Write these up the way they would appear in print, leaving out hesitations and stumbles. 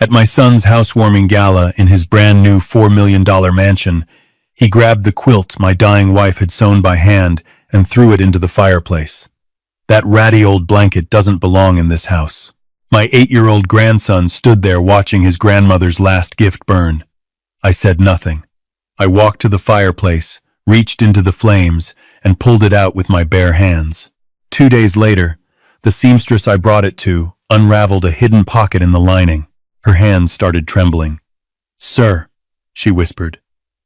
At my son's housewarming gala in his brand new $4 million mansion, he grabbed the quilt my dying wife had sewn by hand and threw it into the fireplace. That ratty old blanket doesn't belong in this house. My 8-year-old grandson stood there watching his grandmother's last gift burn. I said nothing. I walked to the fireplace, reached into the flames, and pulled it out with my bare hands. 2 days later, the seamstress I brought it to unraveled a hidden pocket in the lining. Her hands started trembling. "Sir," she whispered,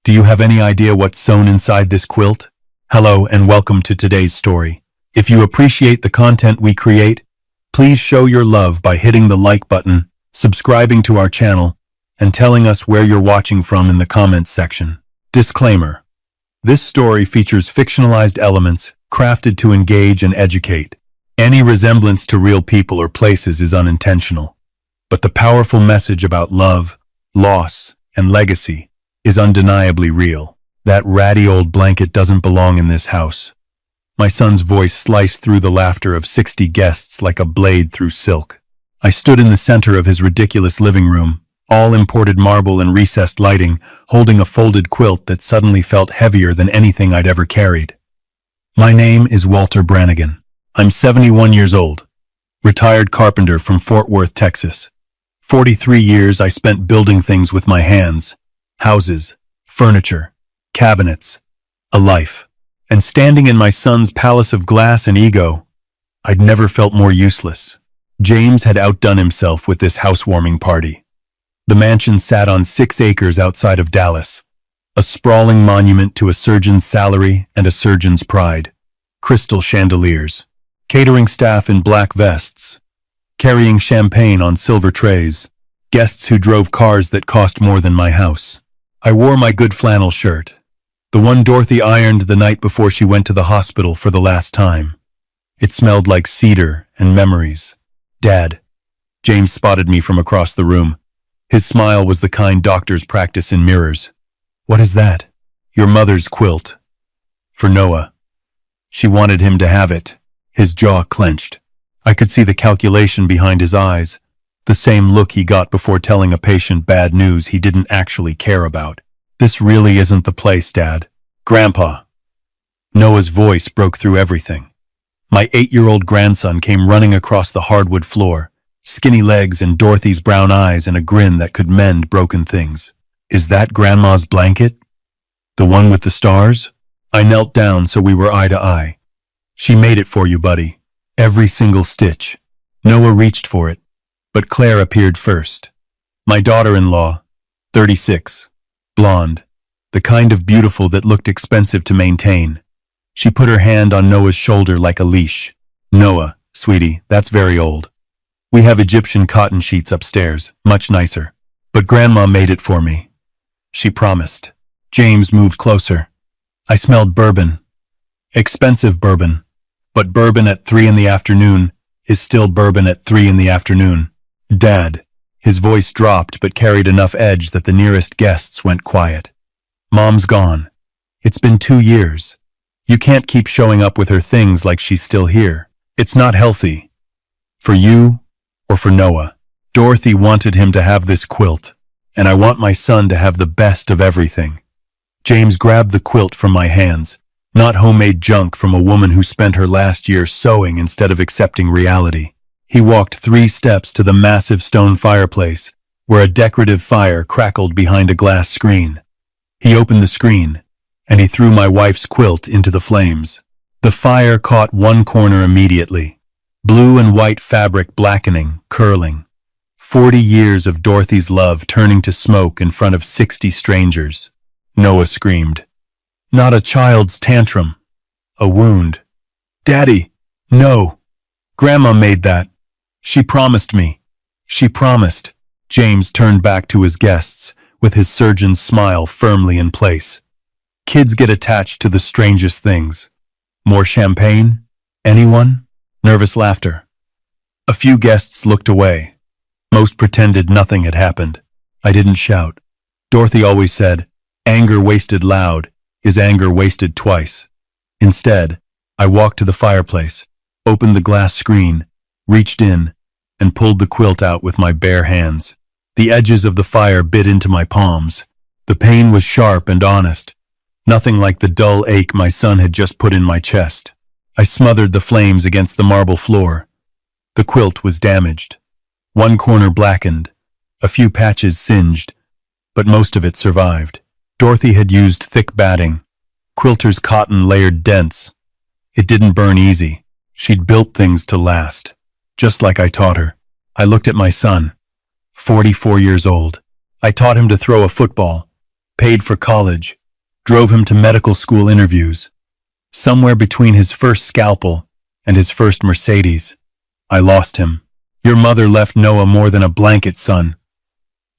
"do you have any idea what's sewn inside this quilt?" Hello and welcome to today's story. If you appreciate the content we create, please show your love by hitting the like button, subscribing to our channel, and telling us where you're watching from in the comments section. Disclaimer: this story features fictionalized elements crafted to engage and educate. Any resemblance to real people or places is unintentional, but the powerful message about love, loss, and legacy is undeniably real. That ratty old blanket doesn't belong in this house. My son's voice sliced through the laughter of 60 guests like a blade through silk. I stood in the center of his ridiculous living room, all imported marble and recessed lighting, holding a folded quilt that suddenly felt heavier than anything I'd ever carried. My name is Walter Brannigan. I'm 71 years old, retired carpenter from Fort Worth, Texas. 43 years I spent building things with my hands: houses, furniture, cabinets, a life. And standing in my son's palace of glass and ego, I'd never felt more useless. James had outdone himself with this housewarming party. The mansion sat on 6 acres outside of Dallas, a sprawling monument to a surgeon's salary and a surgeon's pride. Crystal chandeliers, catering staff in black vests, carrying champagne on silver trays, guests who drove cars that cost more than my house. I wore my good flannel shirt, the one Dorothy ironed the night before she went to the hospital for the last time. It smelled like cedar and memories. "Dad," James spotted me from across the room. His smile was the kind doctors practice in mirrors. "What is that?" "Your mother's quilt. For Noah. She wanted him to have it." His jaw clenched. I could see the calculation behind his eyes, the same look he got before telling a patient bad news he didn't actually care about. "This really isn't the place, Dad." "Grandpa." Noah's voice broke through everything. My 8-year-old grandson came running across the hardwood floor, skinny legs and Dorothy's brown eyes and a grin that could mend broken things. "Is that Grandma's blanket? The one with the stars?" I knelt down so we were eye to eye. "She made it for you, buddy. Every single stitch." Noah reached for it, but Claire appeared first. My daughter-in-law, 36, blonde, the kind of beautiful that looked expensive to maintain. She put her hand on Noah's shoulder like a leash. "Noah, sweetie, that's very old. We have Egyptian cotton sheets upstairs, much nicer. But Grandma made it for me. She promised." James moved closer. I smelled bourbon. Expensive bourbon. But bourbon at 3 in the afternoon is still bourbon at 3 in the afternoon. "Dad." His voice dropped but carried enough edge that the nearest guests went quiet. "Mom's gone. It's been 2 years. You can't keep showing up with her things like she's still here. It's not healthy. For you or for Noah. Dorothy wanted him to have this quilt, and I want my son to have the best of everything." James grabbed the quilt from my hands, not homemade junk from a woman who spent her last year sewing instead of accepting reality. He walked 3 steps to the massive stone fireplace, where a decorative fire crackled behind a glass screen. He opened the screen, and he threw my wife's quilt into the flames. The fire caught one corner immediately, blue and white fabric blackening, curling. 40 years of Dorothy's love turning to smoke in front of 60 strangers. Noah screamed. Not a child's tantrum. A wound. "Daddy, no. Grandma made that. She promised me. She promised." James turned back to his guests, with his surgeon's smile firmly in place. Kids get attached to the strangest things. More champagne? Anyone? Nervous laughter. A few guests looked away. Most pretended nothing had happened. I didn't shout. Dorothy always said, "Anger wasted loud is anger wasted twice." Instead, I walked to the fireplace, opened the glass screen, reached in, and pulled the quilt out with my bare hands. The edges of the fire bit into my palms. The pain was sharp and honest, nothing like the dull ache my son had just put in my chest. I smothered the flames against the marble floor. The quilt was damaged. One corner blackened, a few patches singed, but most of it survived. Dorothy had used thick batting, quilter's cotton layered dense. It didn't burn easy. She'd built things to last, just like I taught her. I looked at my son, 44 years old. I taught him to throw a football, paid for college, drove him to medical school interviews. Somewhere between his first scalpel and his first Mercedes, I lost him. Your mother left Noah more than a blanket, son.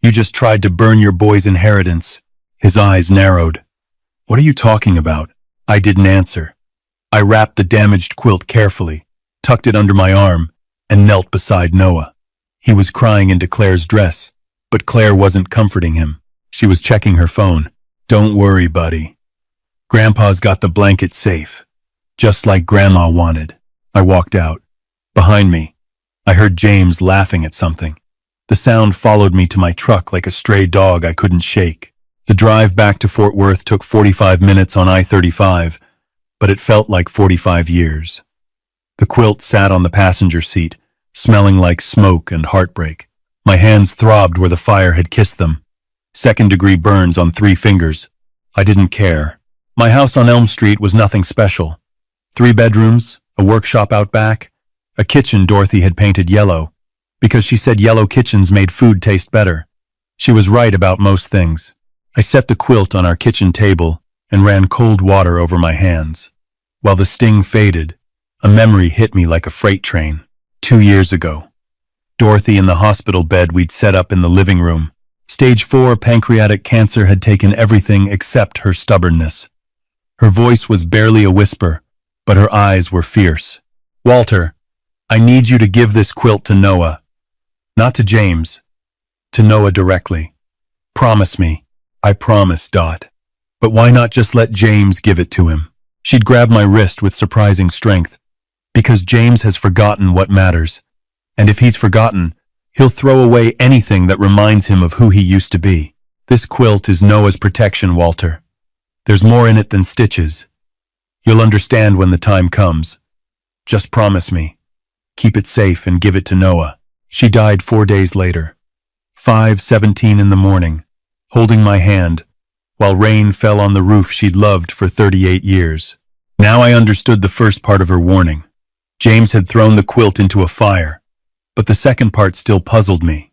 You just tried to burn your boy's inheritance. His eyes narrowed. What are you talking about? I didn't answer. I wrapped the damaged quilt carefully, tucked it under my arm, and knelt beside Noah. He was crying into Claire's dress, but Claire wasn't comforting him. She was checking her phone. Don't worry, buddy. Grandpa's got the blanket safe, just like Grandma wanted. I walked out. Behind me, I heard James laughing at something. The sound followed me to my truck like a stray dog I couldn't shake. The drive back to Fort Worth took 45 minutes on I-35, but it felt like 45 years. The quilt sat on the passenger seat, smelling like smoke and heartbreak. My hands throbbed where the fire had kissed them. Second-degree burns on 3 fingers. I didn't care. My house on Elm Street was nothing special. 3 bedrooms, a workshop out back, a kitchen Dorothy had painted yellow, because she said yellow kitchens made food taste better. She was right about most things. I set the quilt on our kitchen table and ran cold water over my hands. While the sting faded, a memory hit me like a freight train. 2 years ago. Dorothy in the hospital bed we'd set up in the living room. Stage 4 pancreatic cancer had taken everything except her stubbornness. Her voice was barely a whisper, but her eyes were fierce. Walter, I need you to give this quilt to Noah. Not to James. To Noah directly. Promise me. I promise, Dot. But why not just let James give it to him? She'd grab my wrist with surprising strength. Because James has forgotten what matters. And if he's forgotten, he'll throw away anything that reminds him of who he used to be. This quilt is Noah's protection, Walter. There's more in it than stitches. You'll understand when the time comes. Just promise me. Keep it safe and give it to Noah. She died 4 days later. 5:17 in the morning, holding my hand, while rain fell on the roof she'd loved for 38 years. Now I understood the first part of her warning. James had thrown the quilt into a fire, but the second part still puzzled me.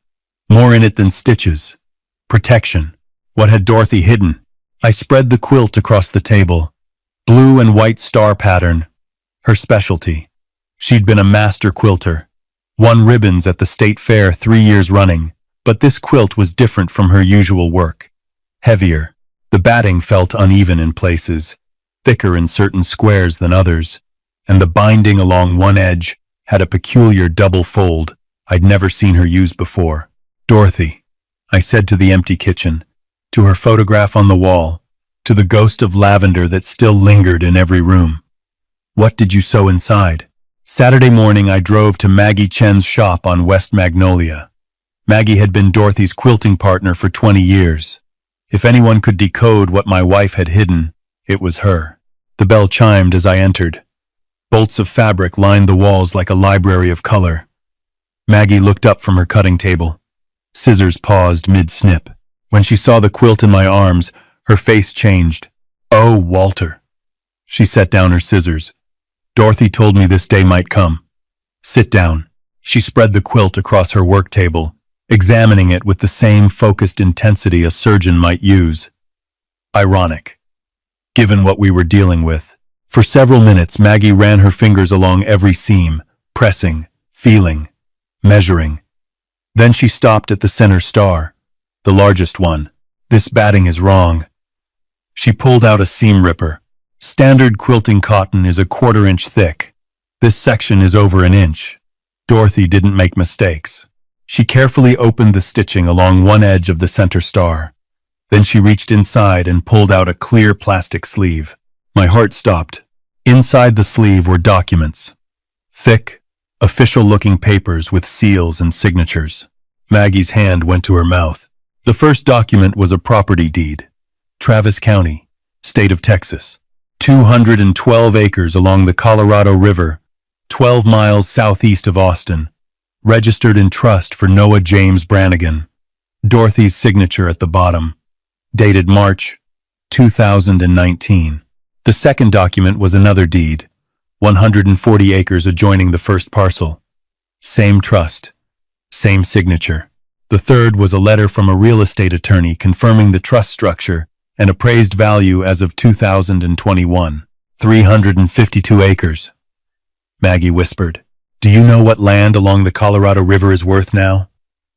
More in it than stitches. Protection. What had Dorothy hidden? I spread the quilt across the table. Blue and white star pattern. Her specialty. She'd been a master quilter. Won ribbons at the state fair 3 years running, but this quilt was different from her usual work. Heavier. The batting felt uneven in places, thicker in certain squares than others, and the binding along one edge had a peculiar double fold I'd never seen her use before. Dorothy, I said to the empty kitchen, to her photograph on the wall, to the ghost of lavender that still lingered in every room. What did you sew inside? Saturday morning I drove to Maggie Chen's shop on West Magnolia. Maggie had been Dorothy's quilting partner for 20 years. If anyone could decode what my wife had hidden, it was her. The bell chimed as I entered. Bolts of fabric lined the walls like a library of color. Maggie looked up from her cutting table. Scissors paused mid-snip. When she saw the quilt in my arms, her face changed. Oh, Walter. She set down her scissors. Dorothy told me this day might come. Sit down. She spread the quilt across her work table, examining it with the same focused intensity a surgeon might use. Ironic, given what we were dealing with. For several minutes, Maggie ran her fingers along every seam, pressing, feeling, measuring. Then she stopped at the center star, the largest one. This batting is wrong. She pulled out a seam ripper. Standard quilting cotton is a 1/4 inch thick. This section is over an inch. Dorothy didn't make mistakes. She carefully opened the stitching along one edge of the center star. Then she reached inside and pulled out a clear plastic sleeve. My heart stopped. Inside the sleeve were documents. Thick, official-looking papers with seals and signatures. Maggie's hand went to her mouth. The first document was a property deed. Travis County, state of Texas. 212 acres along the Colorado River, 12 miles southeast of Austin. Registered in trust for Noah James Brannigan. Dorothy's signature at the bottom. Dated March 2019. The second document was another deed. 140 acres adjoining the first parcel. Same trust. Same signature. The third was a letter from a real estate attorney confirming the trust structure and appraised value as of 2021. 352 acres. Maggie whispered, "Do you know what land along the Colorado River is worth now?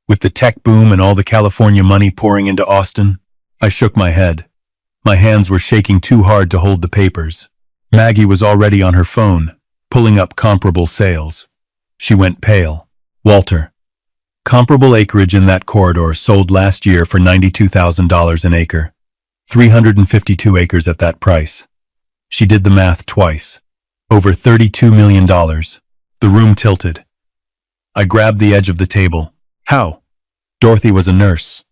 With the tech boom and all the California money pouring into Austin?" I shook my head. My hands were shaking too hard to hold the papers. Maggie was already on her phone, pulling up comparable sales. She went pale. "Walter, comparable acreage in that corridor sold last year for $92,000 an acre. 352 acres at that price." She did the math twice. Over $32 million. The room tilted. I grabbed the edge of the table. "How?" Dorothy was a nurse.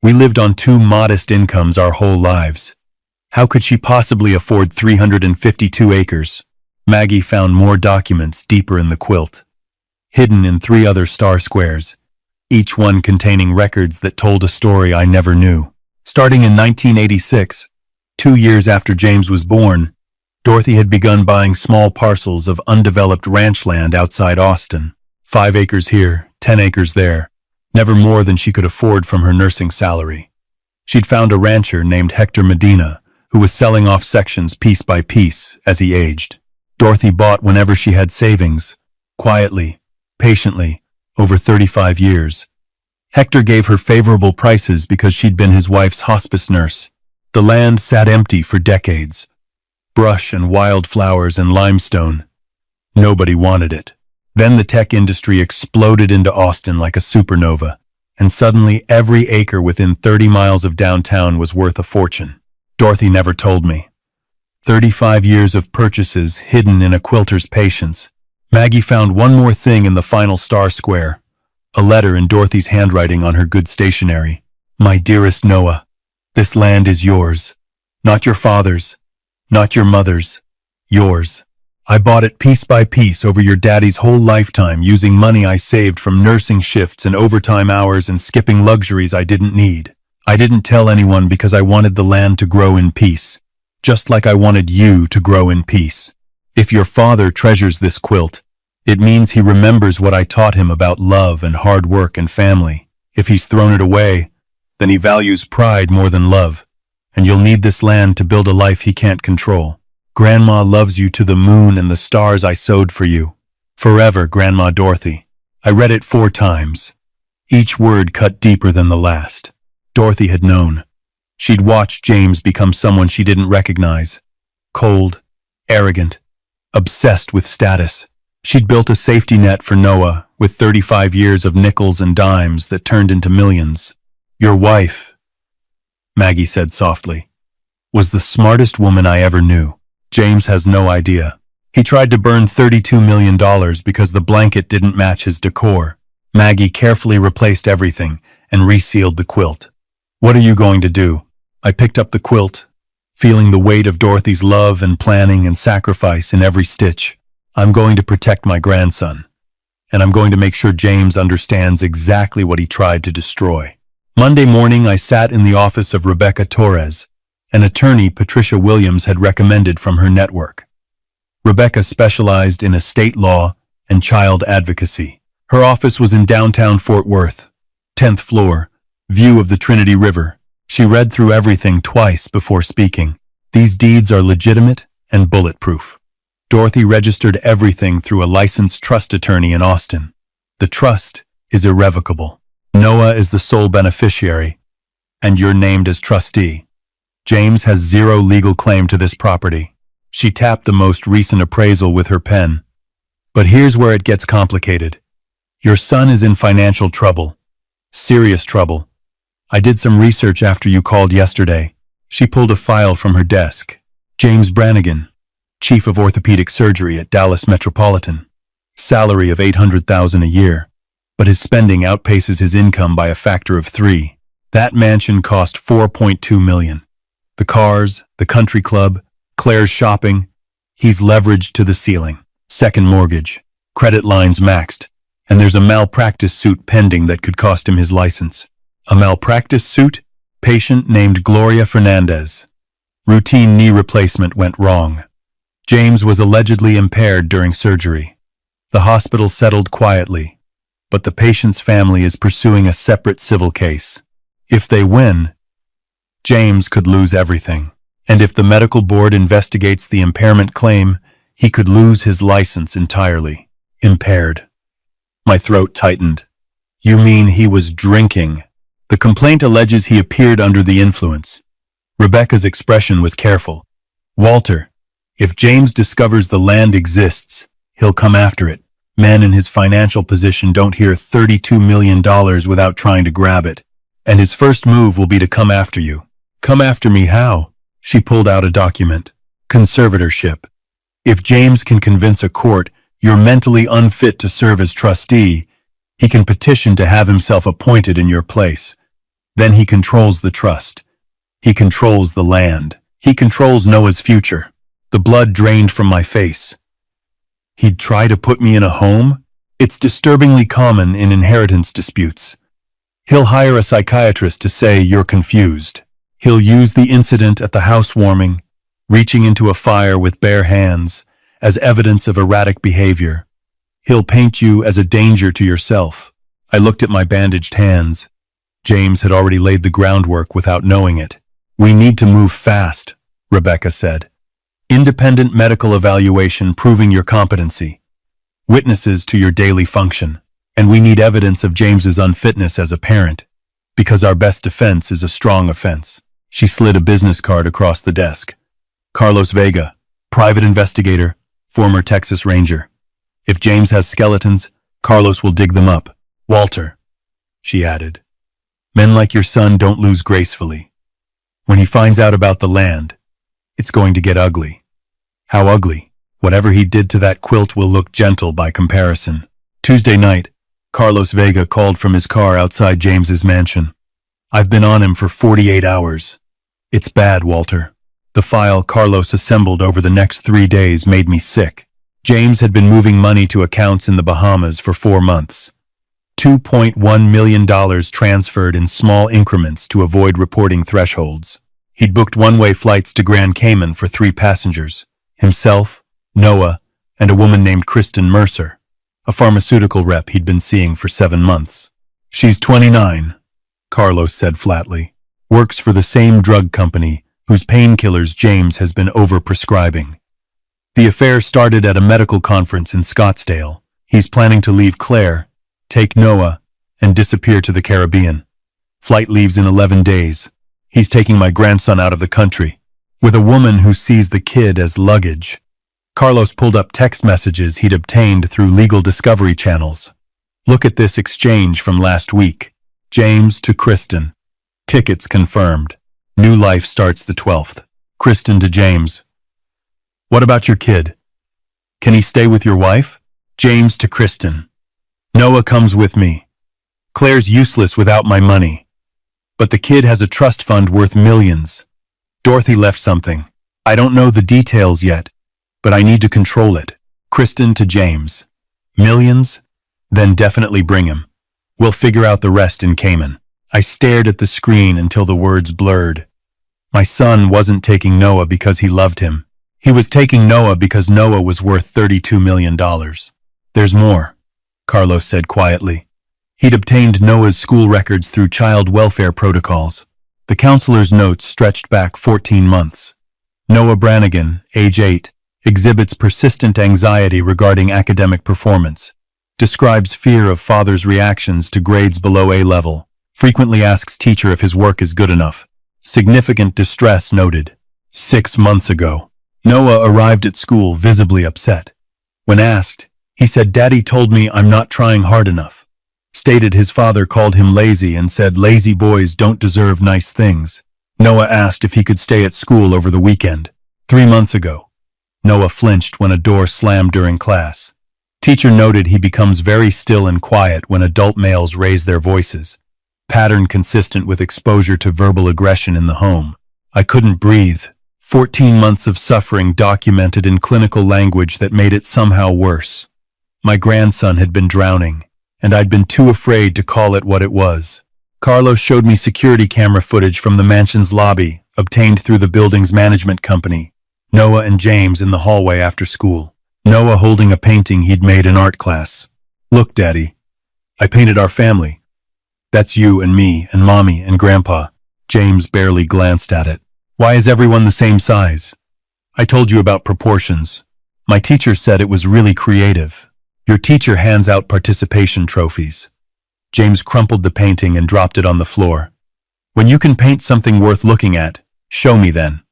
We lived on two modest incomes our whole lives. How could she possibly afford 352 acres? Maggie found more documents deeper in the quilt, hidden in 3 other star squares, each one containing records that told a story I never knew. Starting in 1986, 2 years after James was born, Dorothy had begun buying small parcels of undeveloped ranch land outside Austin. 5 acres here, 10 acres there, never more than she could afford from her nursing salary. She'd found a rancher named Hector Medina, who was selling off sections piece by piece as he aged. Dorothy bought whenever she had savings, quietly, patiently, over 35 years. Hector gave her favorable prices because she'd been his wife's hospice nurse. The land sat empty for decades. Brush and wildflowers and limestone. Nobody wanted it. Then the tech industry exploded into Austin like a supernova, and suddenly every acre within 30 miles of downtown was worth a fortune. Dorothy never told me. 35 years of purchases hidden in a quilter's patience. Maggie found one more thing in the final star square. A letter in Dorothy's handwriting on her good stationery. "My dearest Noah, this land is yours. Not your father's, not your mother's, yours. I bought it piece by piece over your daddy's whole lifetime using money I saved from nursing shifts and overtime hours and skipping luxuries I didn't need. I didn't tell anyone because I wanted the land to grow in peace, just like I wanted you to grow in peace. If your father treasures this quilt, it means he remembers what I taught him about love and hard work and family. If he's thrown it away, then he values pride more than love, and you'll need this land to build a life he can't control. Grandma loves you to the moon and the stars I sewed for you. Forever, Grandma Dorothy." I read it 4 times. Each word cut deeper than the last. Dorothy had known. She'd watched James become someone she didn't recognize. Cold, arrogant, obsessed with status. She'd built a safety net for Noah with 35 years of nickels and dimes that turned into millions. "Your wife," Maggie said softly, "was the smartest woman I ever knew. James has no idea. He tried to burn $32 million because the blanket didn't match his decor." Maggie carefully replaced everything and resealed the quilt. "What are you going to do?" I picked up the quilt, feeling the weight of Dorothy's love and planning and sacrifice in every stitch. "I'm going to protect my grandson, and I'm going to make sure James understands exactly what he tried to destroy." Monday morning, I sat in the office of Rebecca Torres, an attorney Patricia Williams had recommended from her network. Rebecca specialized in estate law and child advocacy. Her office was in downtown Fort Worth, 10th floor, view of the Trinity River. She read through everything twice before speaking. "These deeds are legitimate and bulletproof. Dorothy registered everything through a licensed trust attorney in Austin. The trust is irrevocable. Noah is the sole beneficiary, and you're named as trustee. James has 0 legal claim to this property." She tapped the most recent appraisal with her pen. "But here's where it gets complicated. Your son is in financial trouble. Serious trouble. I did some research after you called yesterday." She pulled a file from her desk. "James Brannigan, Chief of Orthopedic Surgery at Dallas Metropolitan. Salary of $800,000 a year. but his spending outpaces his income by a factor of 3. That mansion cost $4.2 million. The cars, the country club, Claire's shopping, he's leveraged to the ceiling. Second mortgage, credit lines maxed, and there's a malpractice suit pending that could cost him his license. A malpractice suit? Patient named Gloria Fernandez. Routine knee replacement went wrong. James was allegedly impaired during surgery. The hospital settled quietly, but the patient's family is pursuing a separate civil case. If they win, James could lose everything. And if the medical board investigates the impairment claim, he could lose his license entirely. Impaired. My throat tightened. You mean he was drinking? The complaint alleges he appeared under the influence. Rebecca's expression was careful. Walter, if James discovers the land exists, he'll come after it. Men in his financial position don't hear $32 million without trying to grab it. And his first move will be to come after you. Come after me how? She pulled out a document. Conservatorship. If James can convince a court you're mentally unfit to serve as trustee, he can petition to have himself appointed in your place. Then he controls the trust. He controls the land. He controls Noah's future. The blood drained from my face. He'd try to put me in a home? It's disturbingly common in inheritance disputes. He'll hire a psychiatrist to say you're confused. He'll use the incident at the housewarming, reaching into a fire with bare hands, as evidence of erratic behavior. He'll paint you as a danger to yourself. I looked at my bandaged hands. James had already laid the groundwork without knowing it. We need to move fast, Rebecca said. Independent medical evaluation proving your competency. Witnesses to your daily function. And we need evidence of James's unfitness as a parent, because our best defense is a strong offense. She slid a business card across the desk. Carlos Vega, private investigator, former Texas Ranger. If James has skeletons, Carlos will dig them up. Walter, she added. Men like your son don't lose gracefully. When he finds out about the land, it's going to get ugly. How ugly? Whatever he did to that quilt will look gentle by comparison. Tuesday night, Carlos Vega called from his car outside James's mansion. I've been on him for 48 hours. It's bad, Walter. The file Carlos assembled over the next 3 days made me sick. James had been moving money to accounts in the Bahamas for 4 months. $2.1 million transferred in small increments to avoid reporting thresholds. He'd booked one-way flights to Grand Cayman for 3 passengers, himself, Noah, and a woman named Kristen Mercer, a pharmaceutical rep he'd been seeing for 7 months. She's 29, Carlos said flatly. Works for the same drug company whose painkillers James has been overprescribing. The affair started at a medical conference in Scottsdale. He's planning to leave Claire, take Noah, and disappear to the Caribbean. Flight leaves in 11 days. He's taking my grandson out of the country, with a woman who sees the kid as luggage. Carlos pulled up text messages he'd obtained through legal discovery channels. Look at this exchange from last week. James to Kristen. Tickets confirmed. New life starts the 12th. Kristen to James. What about your kid? Can he stay with your wife? James to Kristen. Noah comes with me. Claire's useless without my money. But the kid has a trust fund worth millions. Dorothy left something. I don't know the details yet, but I need to control it. Kristen to James. Millions? Then definitely bring him. We'll figure out the rest in Cayman. I stared at the screen until the words blurred. My son wasn't taking Noah because he loved him. He was taking Noah because Noah was worth $32 million. There's more, Carlos said quietly. He'd obtained Noah's school records through child welfare protocols. The counselor's notes stretched back 14 months. Noah Brannigan, age 8, exhibits persistent anxiety regarding academic performance, describes fear of father's reactions to grades below A level, frequently asks teacher if his work is good enough. Significant distress noted. 6 months ago, Noah arrived at school visibly upset. When asked, he said, "Daddy told me I'm not trying hard enough." Stated his father called him lazy and said lazy boys don't deserve nice things. Noah asked if he could stay at school over the weekend. 3 months ago, Noah flinched when a door slammed during class. Teacher noted he becomes very still and quiet when adult males raise their voices, pattern consistent with exposure to verbal aggression in the home. I couldn't breathe. 14 months of suffering documented in clinical language that made it somehow worse. My grandson had been drowning, and I'd been too afraid to call it what it was. Carlos showed me security camera footage from the mansion's lobby, obtained through the building's management company. Noah and James in the hallway after school. Noah holding a painting he'd made in art class. Look, Daddy. I painted our family. That's you and me and Mommy and Grandpa. James barely glanced at it. Why is everyone the same size? I told you about proportions. My teacher said it was really creative. Your teacher hands out participation trophies. James crumpled the painting and dropped it on the floor. When you can paint something worth looking at, show me then.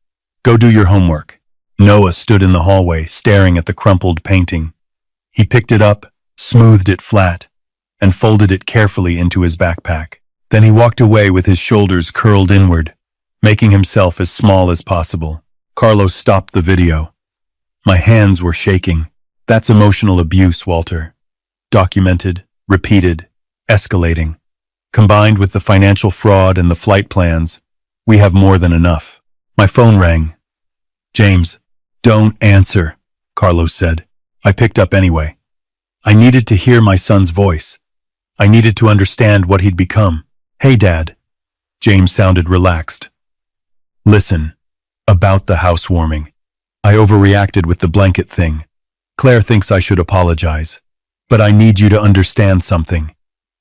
Go do your homework. Noah stood in the hallway, staring at the crumpled painting. He picked it up, smoothed it flat, and folded it carefully into his backpack. Then he walked away with his shoulders curled inward, making himself as small as possible. Carlos stopped the video. My hands were shaking. That's emotional abuse, Walter. Documented, repeated, escalating. Combined with the financial fraud and the flight plans, we have more than enough. My phone rang. James, don't answer, Carlos said. I picked up anyway. I needed to hear my son's voice. I needed to understand what he'd become. Hey, Dad. James sounded relaxed. Listen, about the housewarming. I overreacted with the blanket thing. Claire thinks I should apologize. But I need you to understand something.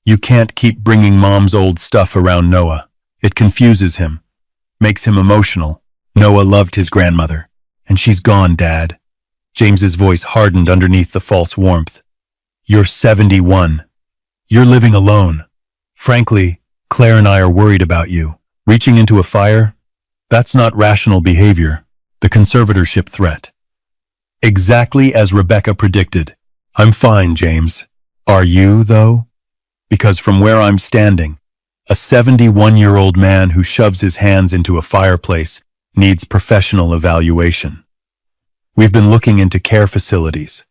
You can't keep bringing Mom's old stuff around Noah. It confuses him, makes him emotional. Noah loved his grandmother, and she's gone, Dad. James's voice hardened underneath the false warmth. You're 71. You're living alone. Frankly, Claire and I are worried about you. Reaching into a fire? That's not rational behavior. The conservatorship threat. Exactly as Rebecca predicted. I'm fine, James. Are you, though? Because from where I'm standing, a 71-year-old man who shoves his hands into a fireplace needs professional evaluation. We've been looking into care facilities.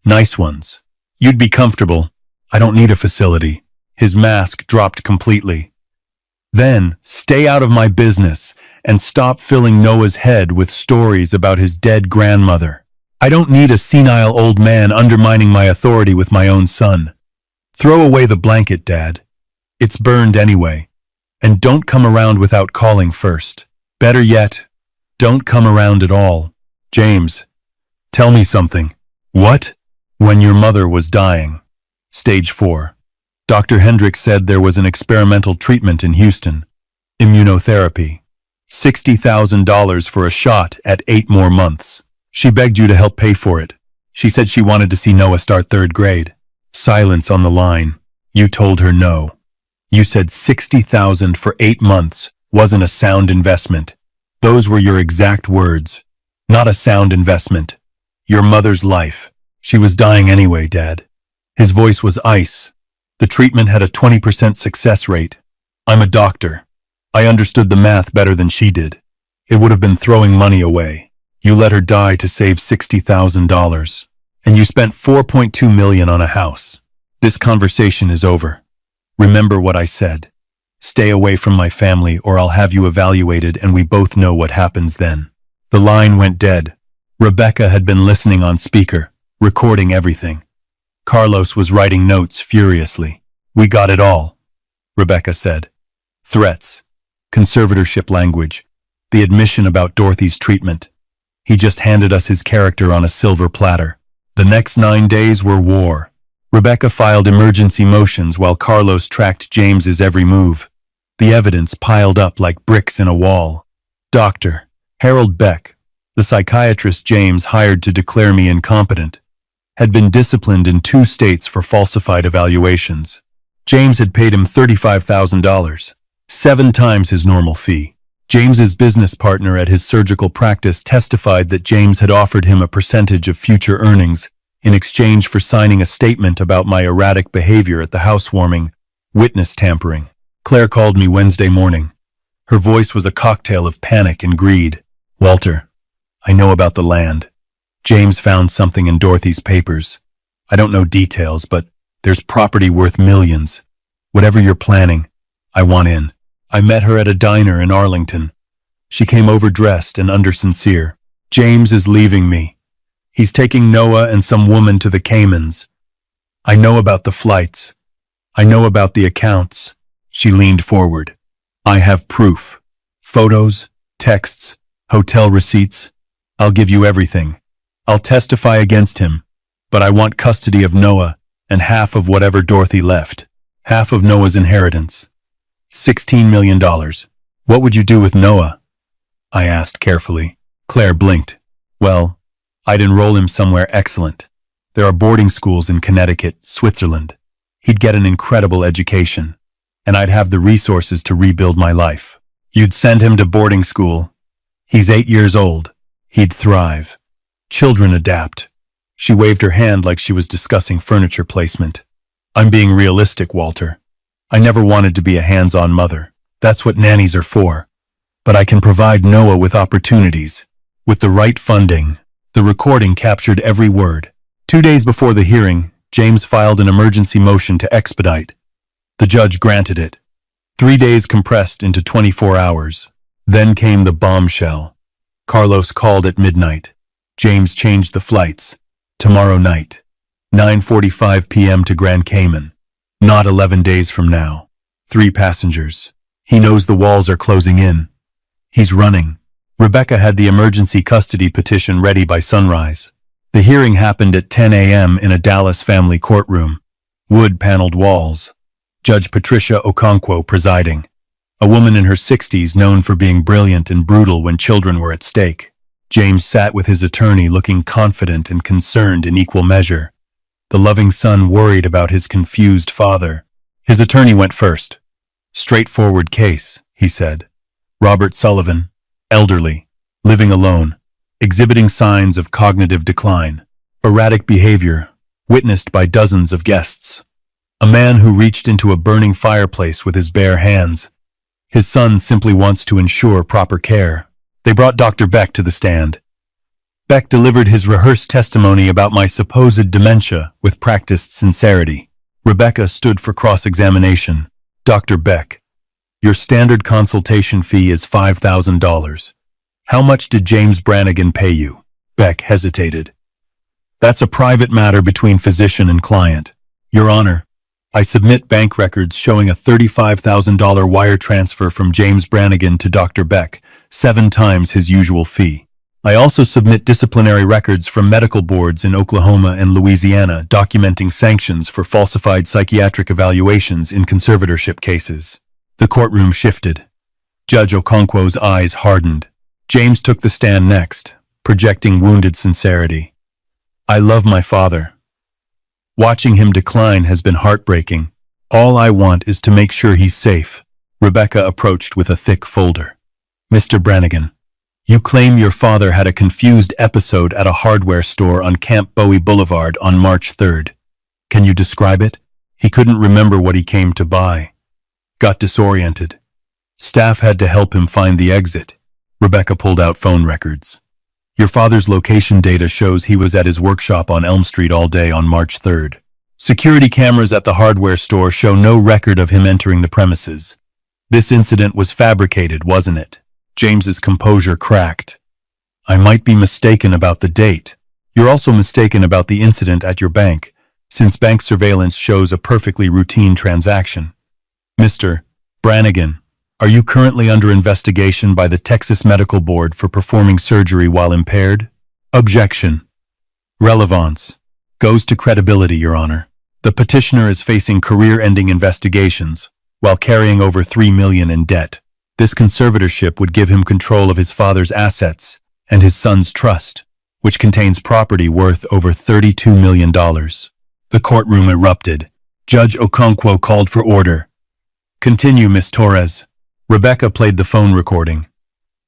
Nice ones. You'd be comfortable. I don't need a facility. His mask dropped completely. Then, stay out of my business and stop filling Noah's head with stories about his dead grandmother. I don't need a senile old man undermining my authority with my own son. Throw away the blanket, Dad. It's burned anyway. And don't come around without calling first. Better yet, don't come around at all. James, tell me something. What? When your mother was dying. Stage 4. Dr. Hendricks said there was an experimental treatment in Houston. Immunotherapy. $60,000 for a shot at 8 more months. She begged you to help pay for it. She said she wanted to see Noah start 3rd grade. Silence on the line. You told her no. You said $60,000 for 8 months wasn't a sound investment. Those were your exact words. Not a sound investment. Your mother's life. She was dying anyway, Dad. His voice was ice. The treatment had a 20% success rate. I'm a doctor. I understood the math better than she did. It would have been throwing money away. You let her die to save $60,000. And you spent $4.2 million on a house. This conversation is over. Remember what I said. Stay away from my family or I'll have you evaluated and we both know what happens then. The line went dead. Rebecca had been listening on speaker, recording everything. Carlos was writing notes furiously. We got it all, Rebecca said. Threats, conservatorship language, the admission about Dorothy's treatment. He just handed us his character on a silver platter. The next 9 days were war. Rebecca filed emergency motions while Carlos tracked James's every move. The evidence piled up like bricks in a wall. Dr. Harold Beck, the psychiatrist James hired to declare me incompetent, had been disciplined in 2 states for falsified evaluations. James had paid him $35,000, 7 times his normal fee. James's business partner at his surgical practice testified that James had offered him a percentage of future earnings in exchange for signing a statement about my erratic behavior at the housewarming, witness tampering. Claire called me Wednesday morning. Her voice was a cocktail of panic and greed. Walter, I know about the land. James found something in Dorothy's papers. I don't know details, but there's property worth millions. Whatever you're planning, I want in. I met her at a diner in Arlington. She came overdressed and under-sincere. James is leaving me. He's taking Noah and some woman to the Caymans. I know about the flights. I know about the accounts. She leaned forward. I have proof. Photos, texts, hotel receipts. I'll give you everything. I'll testify against him, but I want custody of Noah and half of whatever Dorothy left. Half of Noah's inheritance. $16 million. What would you do with Noah? I asked carefully. Claire blinked. Well, I'd enroll him somewhere excellent. There are boarding schools in Connecticut, Switzerland. He'd get an incredible education, and I'd have the resources to rebuild my life. You'd send him to boarding school. He's 8 years old. He'd thrive. Children adapt. She waved her hand like she was discussing furniture placement. I'm being realistic, Walter. I never wanted to be a hands-on mother. That's what nannies are for. But I can provide Noah with opportunities. With the right funding. The recording captured every word. 2 days before the hearing, James filed an emergency motion to expedite. The judge granted it. 3 days compressed into 24 hours. Then came the bombshell. Carlos called at midnight. James changed the flights. Tomorrow night. 9:45 p.m. to Grand Cayman. Not 11 days from now. 3 passengers. He knows the walls are closing in. He's running. Rebecca had the emergency custody petition ready by sunrise. The hearing happened at 10 a.m. in a Dallas family courtroom. Wood-paneled walls. Judge Patricia Okonkwo presiding. A woman in her 60s known for being brilliant and brutal when children were at stake. James sat with his attorney looking confident and concerned in equal measure. The loving son worried about his confused father. His attorney went first. Straightforward case, he said. Robert Sullivan, elderly, living alone, exhibiting signs of cognitive decline, erratic behavior, witnessed by dozens of guests. A man who reached into a burning fireplace with his bare hands. His son simply wants to ensure proper care. They brought Dr. Beck to the stand. Beck delivered his rehearsed testimony about my supposed dementia with practiced sincerity. Rebecca stood for cross-examination. Dr. Beck, your standard consultation fee is $5,000. How much did James Brannigan pay you? Beck hesitated. That's a private matter between physician and client. Your Honor, I submit bank records showing a $35,000 wire transfer from James Brannigan to Dr. Beck, 7 times his usual fee. I also submit disciplinary records from medical boards in Oklahoma and Louisiana documenting sanctions for falsified psychiatric evaluations in conservatorship cases. The courtroom shifted. Judge Okonkwo's eyes hardened. James took the stand next, projecting wounded sincerity. I love my father. Watching him decline has been heartbreaking. All I want is to make sure he's safe. Rebecca approached with a thick folder. Mr. Brannigan, you claim your father had a confused episode at a hardware store on Camp Bowie Boulevard on March 3rd. Can you describe it? He couldn't remember what he came to buy. Got disoriented. Staff had to help him find the exit. Rebecca pulled out phone records. Your father's location data shows he was at his workshop on Elm Street all day on March 3rd. Security cameras at the hardware store show no record of him entering the premises. This incident was fabricated, wasn't it? James's composure cracked. I might be mistaken about the date. You're also mistaken about the incident at your bank, since bank surveillance shows a perfectly routine transaction. Mr. Brannigan, are you currently under investigation by the Texas Medical Board for performing surgery while impaired? Objection. Relevance. Goes to credibility, Your Honor. The petitioner is facing career-ending investigations while carrying over $3 million in debt. This conservatorship would give him control of his father's assets and his son's trust, which contains property worth over $32 million. The courtroom erupted. Judge Okonkwo called for order. Continue, Miss Torres. Rebecca played the phone recording.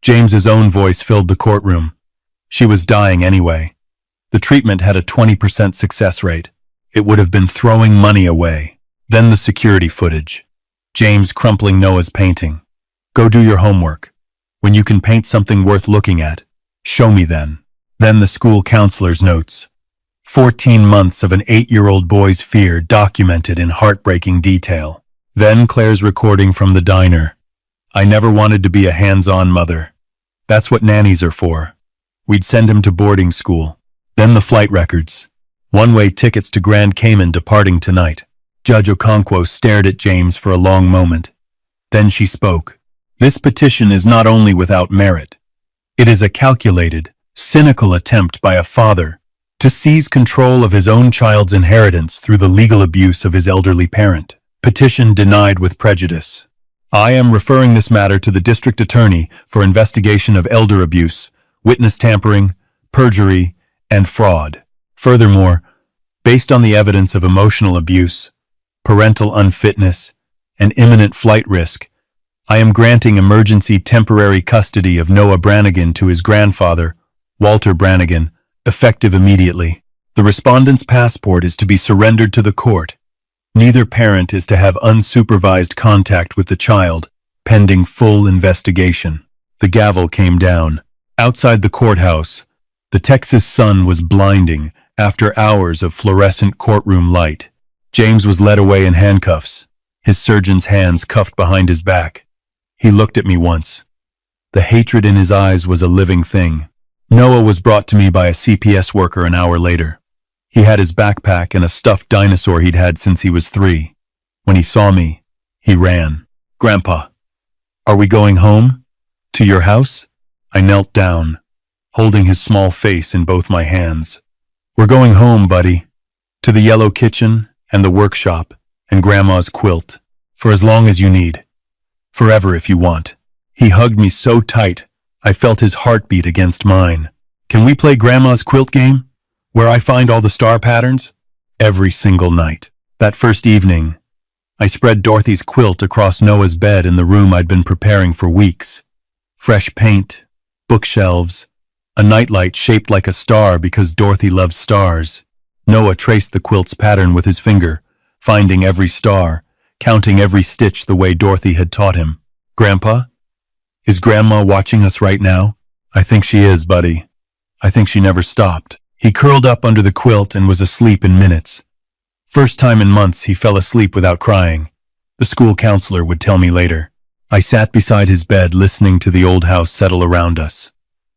James's own voice filled the courtroom. She was dying anyway. The treatment had a 20% success rate. It would have been throwing money away. Then the security footage. James crumpling Noah's painting. Go do your homework. When you can paint something worth looking at, show me then. Then the school counselor's notes. 14 months of an 8-year-old boy's fear documented in heartbreaking detail. Then Claire's recording from the diner. I never wanted to be a hands-on mother. That's what nannies are for. We'd send him to boarding school. Then the flight records. One-way tickets to Grand Cayman departing tonight. Judge Okonkwo stared at James for a long moment. Then she spoke. This petition is not only without merit. It is a calculated, cynical attempt by a father to seize control of his own child's inheritance through the legal abuse of his elderly parent. Petition denied with prejudice. I am referring this matter to the district attorney for investigation of elder abuse, witness tampering, perjury, and fraud. Furthermore, based on the evidence of emotional abuse, parental unfitness, and imminent flight risk, I am granting emergency temporary custody of Noah Brannigan to his grandfather, Walter Brannigan, effective immediately. The respondent's passport is to be surrendered to the court. Neither parent is to have unsupervised contact with the child, pending full investigation. The gavel came down. Outside the courthouse, the Texas sun was blinding after hours of fluorescent courtroom light. James was led away in handcuffs, his surgeon's hands cuffed behind his back. He looked at me once. The hatred in his eyes was a living thing. Noah was brought to me by a CPS worker an hour later. He had his backpack and a stuffed dinosaur he'd had since he was 3. When he saw me, he ran. Grandpa, are we going home? To your house? I knelt down, holding his small face in both my hands. We're going home, buddy. To the yellow kitchen and the workshop and Grandma's quilt. For as long as you need. Forever if you want. He hugged me so tight, I felt his heartbeat against mine. Can we play Grandma's quilt game? Where I find all the star patterns? Every single night. That first evening, I spread Dorothy's quilt across Noah's bed in the room I'd been preparing for weeks. Fresh paint, bookshelves, a nightlight shaped like a star because Dorothy loves stars. Noah traced the quilt's pattern with his finger, finding every star, counting every stitch the way Dorothy had taught him. Grandpa? Is Grandma watching us right now? I think she is, buddy. I think she never stopped. He curled up under the quilt and was asleep in minutes. First time in months he fell asleep without crying. The school counselor would tell me later. I sat beside his bed listening to the old house settle around us.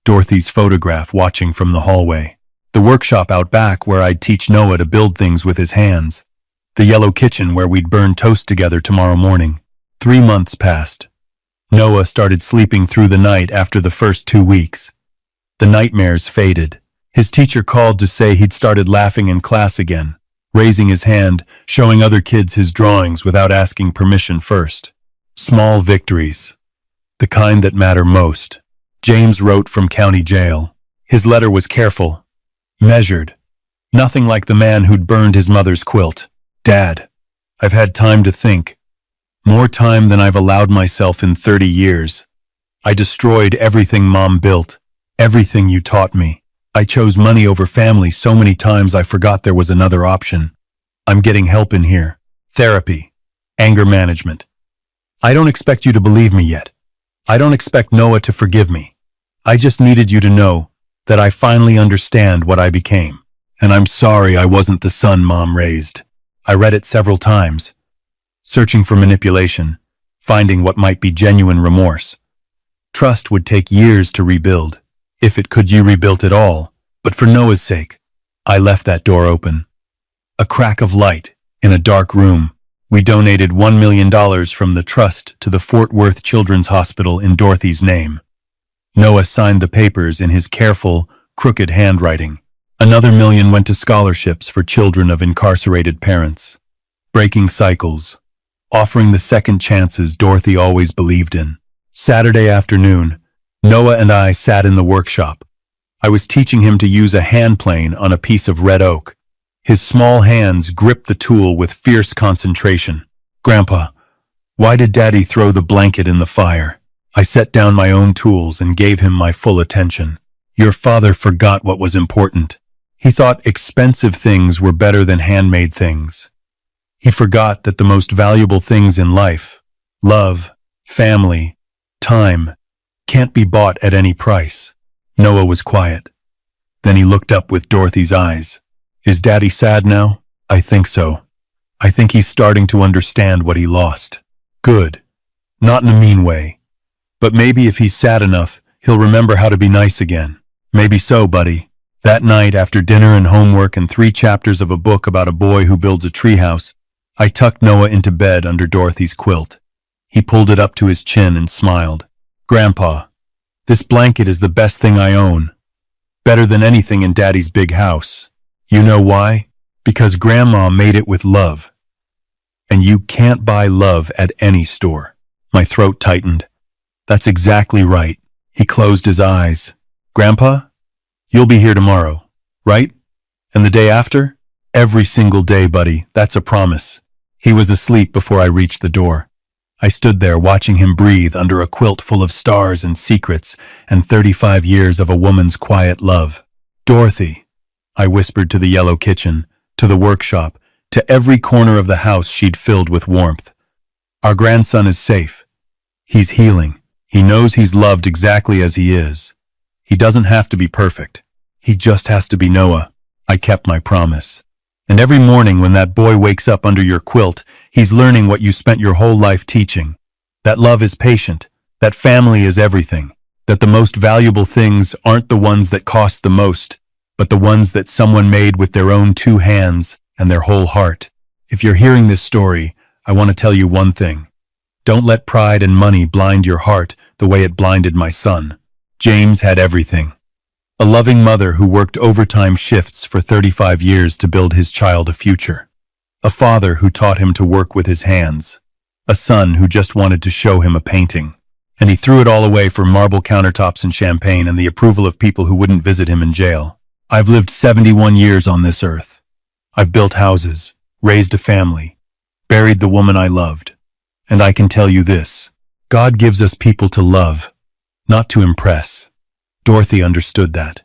Dorothy's photograph watching from the hallway. The workshop out back where I'd teach Noah to build things with his hands. The yellow kitchen where we'd burn toast together tomorrow morning. 3 months passed. Noah started sleeping through the night after the first 2 weeks. The nightmares faded. His teacher called to say he'd started laughing in class again, raising his hand, showing other kids his drawings without asking permission first. Small victories. The kind that matter most. James wrote from county jail. His letter was careful, measured. Nothing like the man who'd burned his mother's quilt. Dad, I've had time to think. More time than I've allowed myself in 30 years. I destroyed everything Mom built, everything you taught me. I chose money over family so many times I forgot there was another option. I'm getting help in here. Therapy. Anger management. I don't expect you to believe me yet. I don't expect Noah to forgive me. I just needed you to know that I finally understand what I became. And I'm sorry I wasn't the son Mom raised. I read it several times, searching for manipulation, finding what might be genuine remorse. Trust would take years to rebuild. If it could, you rebuilt it all. But for Noah's sake, I left that door open. A crack of light in a dark room. We donated $1 million from the trust to the Fort Worth Children's Hospital in Dorothy's name. Noah signed the papers in his careful, crooked handwriting. Another $1 million went to scholarships for children of incarcerated parents. Breaking cycles. Offering the second chances Dorothy always believed in. Saturday afternoon, Noah and I sat in the workshop. I was teaching him to use a hand plane on a piece of red oak. His small hands gripped the tool with fierce concentration. Grandpa, why did Daddy throw the blanket in the fire? I set down my own tools and gave him my full attention. Your father forgot what was important. He thought expensive things were better than handmade things. He forgot that the most valuable things in life, love, family, time, can't be bought at any price. Noah was quiet. Then he looked up with Dorothy's eyes. Is Daddy sad now? I think so. I think he's starting to understand what he lost. Good. Not in a mean way. But maybe if he's sad enough, he'll remember how to be nice again. Maybe so, buddy. That night, after dinner and homework and 3 chapters of a book about a boy who builds a treehouse, I tucked Noah into bed under Dorothy's quilt. He pulled it up to his chin and smiled. Grandpa, this blanket is the best thing I own. Better than anything in Daddy's big house. You know why? Because Grandma made it with love. And you can't buy love at any store. My throat tightened. That's exactly right. He closed his eyes. Grandpa, you'll be here tomorrow, right? And the day after? Every single day, buddy. That's a promise. He was asleep before I reached the door. I stood there watching him breathe under a quilt full of stars and secrets and 35 years of a woman's quiet love. Dorothy, I whispered to the yellow kitchen, to the workshop, to every corner of the house she'd filled with warmth. Our grandson is safe. He's healing. He knows he's loved exactly as he is. He doesn't have to be perfect. He just has to be Noah. I kept my promise. And every morning when that boy wakes up under your quilt, he's learning what you spent your whole life teaching. That love is patient, that family is everything, that the most valuable things aren't the ones that cost the most, but the ones that someone made with their own 2 hands and their whole heart. If you're hearing this story, I want to tell you one thing. Don't let pride and money blind your heart the way it blinded my son. James had everything. A loving mother who worked overtime shifts for 35 years to build his child a future. A father who taught him to work with his hands. A son who just wanted to show him a painting. And he threw it all away for marble countertops and champagne and the approval of people who wouldn't visit him in jail. I've lived 71 years on this earth. I've built houses, raised a family, buried the woman I loved. And I can tell you this. God gives us people to love, not to impress. Dorothy understood that.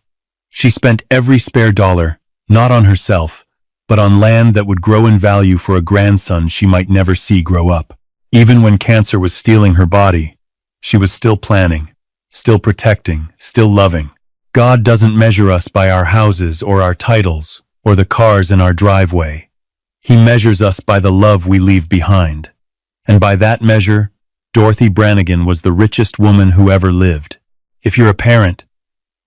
She spent every spare dollar, not on herself, but on land that would grow in value for a grandson she might never see grow up. Even when cancer was stealing her body, she was still planning, still protecting, still loving. God doesn't measure us by our houses or our titles or the cars in our driveway. He measures us by the love we leave behind. And by that measure, Dorothy Brannigan was the richest woman who ever lived. If you're a parent,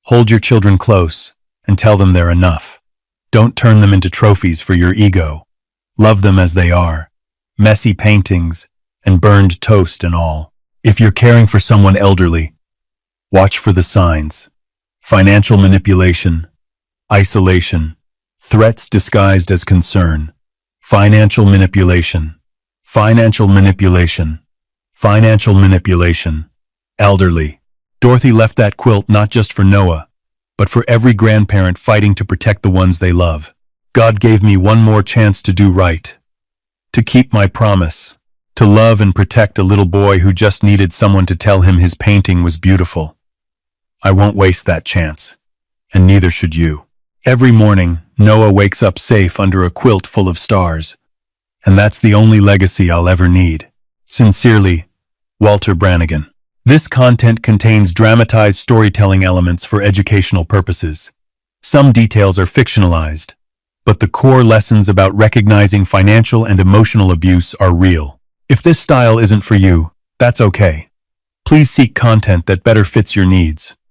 hold your children close and tell them they're enough. Don't turn them into trophies for your ego. Love them as they are, messy paintings and burned toast and all. If you're caring for someone elderly, watch for the signs. Financial manipulation, isolation, threats disguised as concern. Financial manipulation, financial manipulation, financial manipulation. Elderly. Dorothy left that quilt not just for Noah, but for every grandparent fighting to protect the ones they love. God gave me one more chance to do right, to keep my promise, to love and protect a little boy who just needed someone to tell him his painting was beautiful. I won't waste that chance, and neither should you. Every morning, Noah wakes up safe under a quilt full of stars, and that's the only legacy I'll ever need. Sincerely, Walter Brannigan. This content contains dramatized storytelling elements for educational purposes. Some details are fictionalized, but the core lessons about recognizing financial and emotional abuse are real. If this style isn't for you, that's okay. Please seek content that better fits your needs.